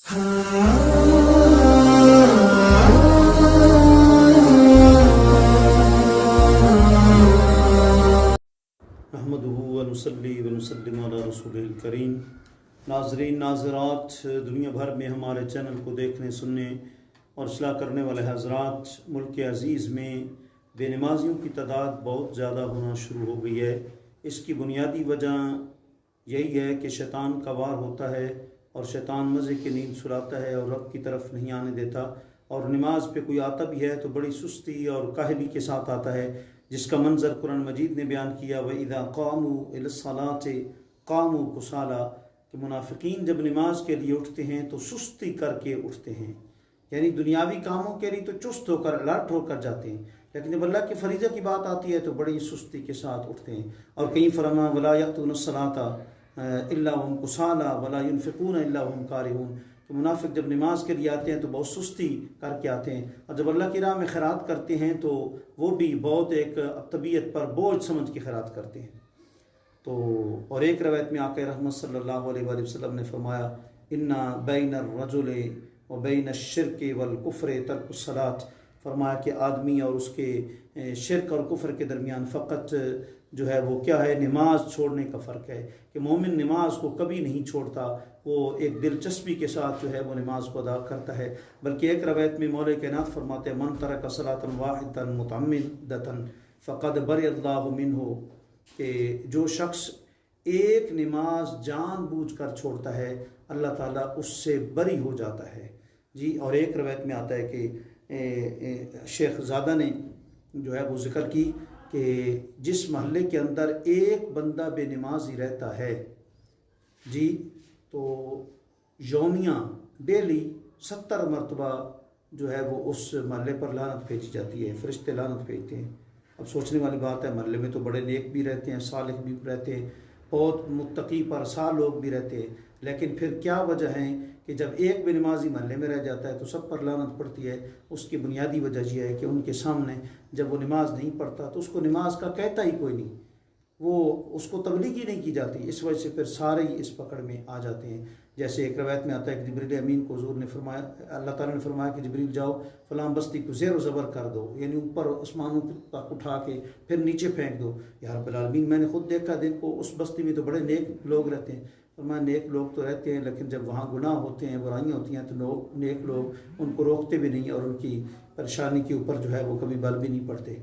نحمدہ ونصلی ونسلم علی رسولہ الکریم۔ ناظرین ناظرات، دنیا بھر میں ہمارے چینل کو دیکھنے سننے اور اصلاح کرنے والے حضرات، ملک عزیز میں بے نمازیوں کی تعداد بہت زیادہ ہونا شروع ہو گئی ہے۔ اس کی بنیادی وجہ یہی ہے کہ شیطان کا وار ہوتا ہے اور شیطان مزے کی نیند سلاتا ہے اور رب کی طرف نہیں آنے دیتا، اور نماز پہ کوئی آتا بھی ہے تو بڑی سستی اور کاہلی کے ساتھ آتا ہے، جس کا منظر قرآن مجید نے بیان کیا، وَإِذَا قَامُوا إِلَى الصَّلَاةِ قَامُوا كُسَالَىٰ، کہ منافقین جب نماز کے لیے اٹھتے ہیں تو سستی کر کے اٹھتے ہیں، یعنی دنیاوی کاموں کے لیے تو چست ہو کر الرٹ ہو کر جاتے ہیں، لیکن جب اللہ کے فریضہ کی بات آتی ہے تو بڑی سستی کے ساتھ اٹھتے ہیں۔ اور کہیں فرمایا وَلَا يَأْتُونَ الصَّلَاةَ إِلَّا وَهُمْ كُسَالَىٰ وَلَا يُنْفِقُونَ إِلَّا وَهُمْ كَارِهُونَ، تو منافق جب نماز کے لیے آتے ہیں تو بہت سستی کر کے آتے ہیں، اور جب اللہ کی راہ میں خیرات کرتے ہیں تو وہ بھی بہت ایک طبیعت پر بوجھ سمجھ کے خیرات کرتے ہیں۔ تو اور ایک روایت میں آقا رحمت صلی اللہ علیہ وآلہ وسلم نے فرمایا، اِنَّ بَيْنَ الرَّجُلِ وَبَيْنَ الشِّرْكِ وَالْكُفْرِ تَرْكُ الصَّلَاةِ، فرمایا کہ آدمی اور اس کے شرک اور کفر کے درمیان فقط جو ہے وہ کیا ہے، نماز چھوڑنے کا فرق ہے، کہ مومن نماز کو کبھی نہیں چھوڑتا، وہ ایک دلچسپی کے ساتھ جو ہے وہ نماز کو ادا کرتا ہے۔ بلکہ ایک روایت میں مولا کائنات فرماتے ہیں، من ترک صلاۃ واحدۃ متعمدۃ فقد بری اللہ منہ، کہ جو شخص ایک نماز جان بوجھ کر چھوڑتا ہے اللہ تعالیٰ اس سے بری ہو جاتا ہے جی۔ اور ایک روایت میں آتا ہے کہ شیخ زادہ نے جو ہے وہ ذکر کی کہ جس محلے کے اندر ایک بندہ بے نمازی رہتا ہے جی، تو یومیہ ڈیلی 70 مرتبہ جو ہے وہ اس محلے پر لعنت بھیجی جاتی ہے، فرشتے لعنت بھیجتے ہیں۔ اب سوچنے والی بات ہے، محلے میں تو بڑے نیک بھی رہتے ہیں، صالح بھی رہتے ہیں، بہت متقی پرسا لوگ بھی رہتے ہیں، لیکن پھر کیا وجہ ہے کہ جب ایک بے نمازی محلے میں رہ جاتا ہے تو سب پر لعنت پڑتی ہے؟ اس کی بنیادی وجہ یہ ہے کہ ان کے سامنے جب وہ نماز نہیں پڑھتا تو اس کو نماز کا کہتا ہی کوئی نہیں، وہ اس کو تبلیغ ہی نہیں کی جاتی، اس وجہ سے پھر سارے ہی اس پکڑ میں آ جاتے ہیں۔ جیسے ایک روایت میں آتا ہے کہ جبریل امین کو حضور نے فرمایا، اللہ تعالیٰ نے فرمایا کہ جبریل جاؤ فلاں بستی کو زیر و زبر کر دو، یعنی اوپر آسمانوں تک اٹھا کے پھر نیچے پھینک دو۔ یا رب العالمین میں نے خود دیکھا، دن کو اس بستی میں تو بڑے نیک لوگ رہتے ہیں، فرمایا نیک لوگ تو رہتے ہیں لیکن جب وہاں گناہ ہوتے ہیں، برائیاں ہوتی ہیں تو نیک لوگ ان کو روکتے بھی نہیں، اور ان کی پریشانی کے اوپر جو ہے وہ کبھی بل بھی نہیں پڑتے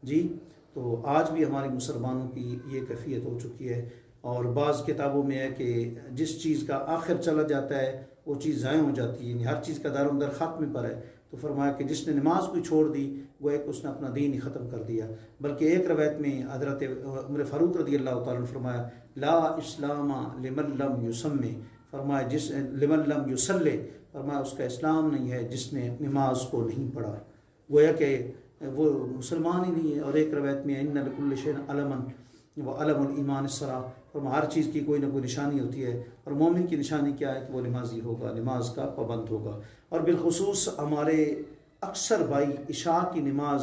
جی۔ تو آج بھی ہمارے مسلمانوں کی یہ کیفیت ہو چکی ہے، اور بعض کتابوں میں ہے کہ جس چیز کا آخر چلا جاتا ہے وہ چیز ضائع ہو جاتی ہے، یعنی ہر چیز کا دار و مدار خاتمے پر ہے۔ تو فرمایا کہ جس نے نماز کو چھوڑ دی وہ ایک اس نے اپنا دین ہی ختم کر دیا۔ بلکہ ایک روایت میں حضرت عمر فاروق رضی اللہ تعالیٰ نے فرمایا، لا اسلام لمن لم یسمی، فرمایا جس لمن لم یصلی، فرمایا اس کا اسلام نہیں ہے جس نے نماز کو نہیں پڑھا، گویا کہ وہ مسلمان ہی نہیں ہے۔ اور ایک روایت میں ان لکل شیء علما وعلم الایمان الصلاۃ، فرمایا ہر چیز کی کوئی نہ کوئی نشانی ہوتی ہے، اور مومن کی نشانی کیا ہے کہ وہ نمازی ہوگا، نماز کا پابند ہوگا۔ اور بالخصوص ہمارے اکثر بھائی عشاء کی نماز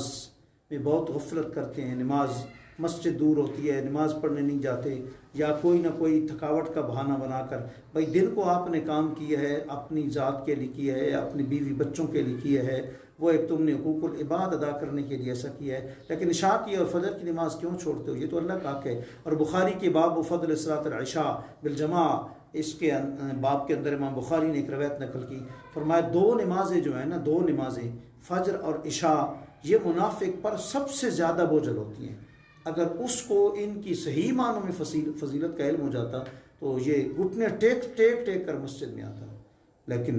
میں بہت غفلت کرتے ہیں، نماز مسجد دور ہوتی ہے، نماز پڑھنے نہیں جاتے، یا کوئی نہ کوئی تھکاوٹ کا بہانہ بنا کر، بھائی دن کو آپ نے کام کیا ہے، اپنی ذات کے لیے کیا ہے، اپنی بیوی بچوں کے لیے کیا ہے، وہ ایک تم نے حقوق العباد ادا کرنے کے لیے ایسا کیا ہے، لیکن عشاء کی اور فجر کی نماز کیوں چھوڑتے ہو؟ یہ تو اللہ کا حق ہے۔ اور بخاری کے باب و فضل صلاۃ العشاء بالجماع، اس کے باب کے اندر امام بخاری نے ایک روایت نقل کی، فرمایا دو نمازیں جو ہیں نا، دو نمازیں فجر اور عشاء، یہ منافق پر سب سے زیادہ بوجھل ہوتی ہیں۔ اگر اس کو ان کی صحیح معنوں میں فضیلت کا علم ہو جاتا تو یہ گھٹنے ٹیک کر مسجد میں آتا، لیکن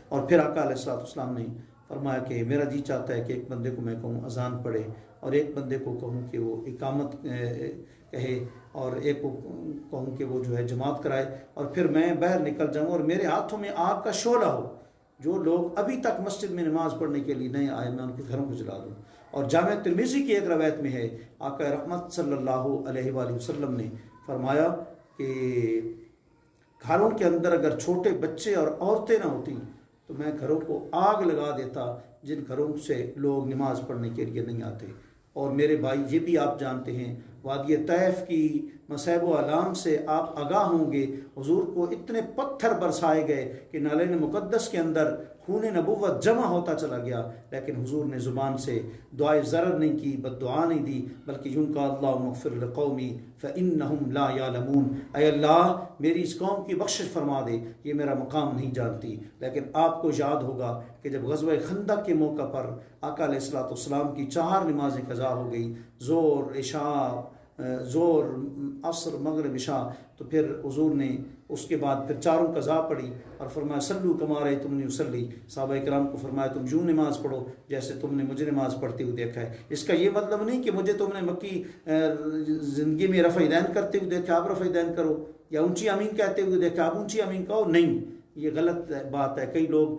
اور پھر آقا علیہ السلام نے فرمایا کہ میرا جی چاہتا ہے کہ ایک بندے کو میں کہوں اذان پڑھے، اور ایک بندے کو کہوں کہ وہ اقامت کہے، اور ایک کو کہوں کہ وہ جو ہے جماعت کرائے، اور پھر میں باہر نکل جاؤں اور میرے ہاتھوں میں آگ کا شعلہ ہو، جو لوگ ابھی تک مسجد میں نماز پڑھنے کے لیے نہیں آئے میں ان کے گھروں کو جلا دوں۔ اور جامع ترمذی کی ایک روایت میں ہے، آقا رحمت صلی اللہ علیہ وآلہ وسلم نے فرمایا کہ گھروں کے اندر اگر چھوٹے بچے اور عورتیں نہ ہوتی تو میں گھروں کو آگ لگا دیتا جن گھروں سے لوگ نماز پڑھنے کے لیے نہیں آتے۔ اور میرے بھائی یہ بھی آپ جانتے ہیں، وادی طیف کی مصائب و آلام سے آپ آگاہ ہوں گے۔ حضور کو اتنے پتھر برسائے گئے کہ نالین مقدس کے اندر خون نبوت جمع ہوتا چلا گیا، لیکن حضور نے زبان سے دعائے ضرر نہیں کی، بد دعا نہیں دی، بلکہ یوں کہا اللہم اغفر لقومی فإنہم لا یعلمون، اے اللہ میری اس قوم کی بخشش فرما دے، یہ میرا مقام نہیں جانتی۔ لیکن آپ کو یاد ہوگا کہ جب غزوہ خندق کے موقع پر آقا علیہ الصلوۃ والسلام کی 4 نمازیں قضا ہو گئی، زور عصر مغرب عشاء، تو پھر حضور نے اس کے بعد پھر 4 قضا پڑھی اور فرمایا صلو کما رأیتمونی اصلی۔ صحابہ کرام کو فرمایا تم یوں نماز پڑھو جیسے تم نے مجھے نماز پڑھتے ہوئے دیکھا ہے۔ اس کا یہ مطلب نہیں کہ مجھے تم نے مکی زندگی میں رفع دین کرتے ہوئے دیکھا آپ رفع دین کرو، یا اونچی امین کہتے ہوئے دیکھا آپ اونچی امین کہو، نہیں، یہ غلط بات ہے۔ کئی لوگ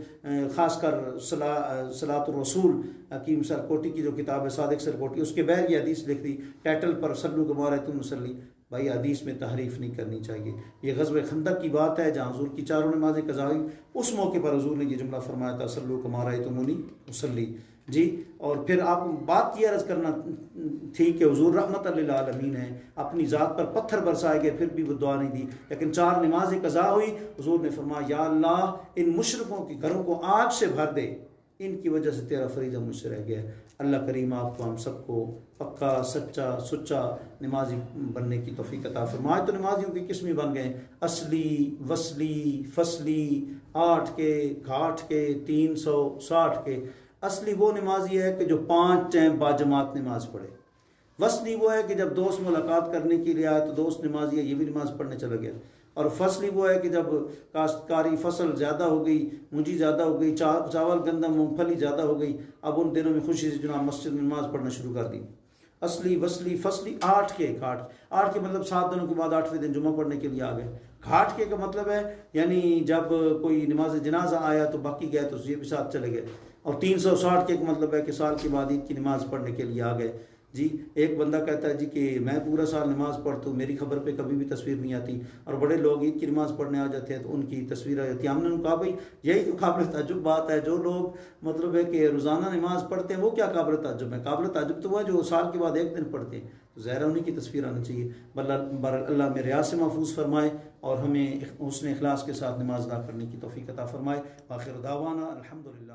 خاص کر صلاۃ الرسول حکیم سرکوٹی کی جو کتاب ہے صادق سرکوٹی، اس کے بغیر یہ حدیث لکھ دی ٹائٹل پر صلو کما رأیتم نصلی۔ بھائی حدیث میں تحریف نہیں کرنی چاہیے۔ یہ غزوہ خندق کی بات ہے جہاں حضور کی 4 نمازیں قضا ہوئی، اس موقع پر حضور نے یہ جملہ فرمایا تھا صلو کما رأیتمونی اصلی جی۔ اور پھر آپ بات یہ عرض کرنا تھی کہ حضور رحمت للعالمین ہیں، اپنی ذات پر پتھر برسائے گئے پھر بھی وہ دعا نہیں دی، لیکن 4 نمازیں قضا ہوئی، حضور نے فرمایا یا اللہ ان مشرکوں کے گھروں کو آگ سے بھر دے، ان کی وجہ سے تیرا فریضہ مجھ سے رہ گیا ہے۔ اللہ کریم آپ کو ہم سب کو پکا سچا نمازی بننے کی توفیق عطا فرمائے۔ تو نمازیوں کی قسمیں بن گئے، اصلی، وصلی، فصلی، 8 کے، گھاٹ کے، 360 کے۔ اصلی وہ نمازی ہے کہ جو 5 ٹائم باجماعت نماز پڑھے۔ وصلی وہ ہے کہ جب دوست ملاقات کرنے کے لیے آئے تو دوست نمازی ہے یہ بھی نماز پڑھنے چلا گیا۔ اور فصلی وہ ہے کہ جب کاشتکاری فصل زیادہ ہو گئی، مونجی زیادہ ہو گئی، چاول گندم مونگ پھلی زیادہ ہو گئی، اب ان دنوں میں خوشی سے جناب مسجد میں نماز پڑھنا شروع کر دی۔ اصلی، وصلی، فصلی، 8 کے، گھاٹ 8 کے مطلب 7 دنوں کے بعد 8ویں دن جمعہ پڑھنے کے لیے آ گئے۔ گھاٹ کے کا مطلب ہے یعنی جب کوئی نماز جنازہ آیا تو باقی گئے تو یہ بھی ساتھ چلے گئے۔ اور 360 کے مطلب ہے کہ سال کے بعد عید کی نماز پڑھنے کے لیے آ گئے جی۔ ایک بندہ کہتا ہے جی کہ میں پورا سال نماز پڑھتا ہوں، میری خبر پہ کبھی بھی تصویر نہیں آتی، اور بڑے لوگ عید کی نماز پڑھنے آ جاتے ہیں تو ان کی تصویر آ جاتی ہے۔ ہم نے ان کو کہا بھائی یہی تو قابل تعجب بات ہے، جو لوگ مطلب ہے کہ روزانہ نماز پڑھتے ہیں وہ کیا قابل تعجب ہے؟ قابل تعجب تو وہ ہے جو سال کے بعد 1 دن پڑھتے ہیں، تو ظاہر انہیں کی تصویر آنی چاہیے۔ اللہ میں ریاض سے محفوظ فرمائے اور ہمیں حسن اخلاص کے ساتھ نماز ادا کرنے کی توفیق عطا فرمائے۔ آخر دعوانا الحمدللہ۔